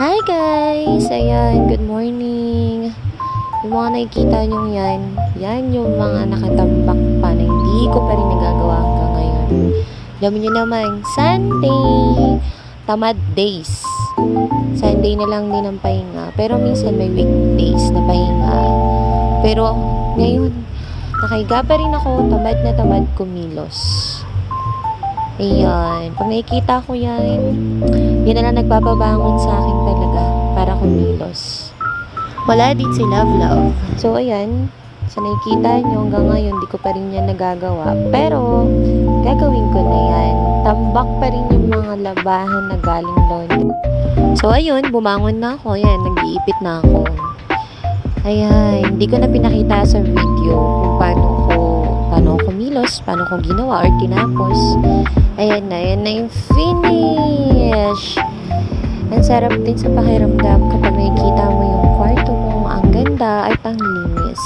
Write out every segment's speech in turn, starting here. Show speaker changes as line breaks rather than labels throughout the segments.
Hi guys! Ayan, good morning. Yung mga nakikita nyo yan yung mga nakatambak pa na hindi ko pa rin nagagawa hanggang ngayon. Alam nyo naman, Sunday! Tamad days. Sunday na lang din ang pahinga. Pero minsan may weekdays na pahinga. Pero ngayon, nakahiga pa rin ako, tamad na tamad kumilos. Ayan. Pag nakikita ko yan na lang nagpapabangon sa akin talaga para kumilos. Wala din si Love. So, ayan. Sa nakikita nyo hanggang ngayon, di ko pa rin yan nagagawa. Pero, gagawin ko na yan. Tambak pa rin yung mga labahan na galing laundry. So, ayun. Bumangon na ako. Ayan. Nag-iipit na ako. Ayan. Hindi ko na pinakita sa video kung paano ko kumilos, paano ko ginawa or tinapos. Ayan na yung finish. Ang sarap din sa pakiramdam kapag nakikita mo yung kwarto mo, ang ganda at ang linis.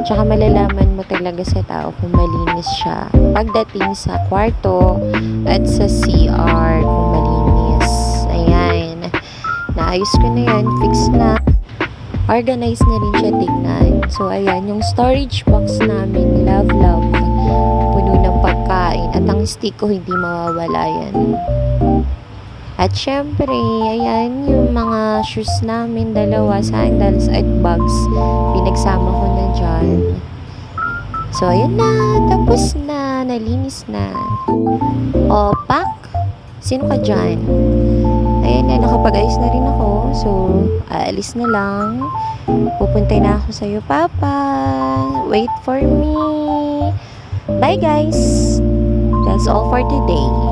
Tsaka malalaman mo talaga sa tao kung malinis siya. Pagdating sa kwarto at sa CR kung malinis. Ayan. Naayos ko na yan. Fix na. Organize na rin siya tignan. So, ayan. Yung storage box namin, love. Puno ng pagkain. At ang stick ko, hindi mawawala yan. At syempre, ayan, yung mga shoes namin, dalawa, sandals at bags. Pinagsama ko na dyan. So, ayan na. Tapos na. Nalinis na. O, pack. Sino ka dyan? Ayan na, nakapag-ayos na rin ako. So, aalis na lang. Pupuntay na ako sa'yo, Papa. Wait for me. Bye, guys. That's all for today.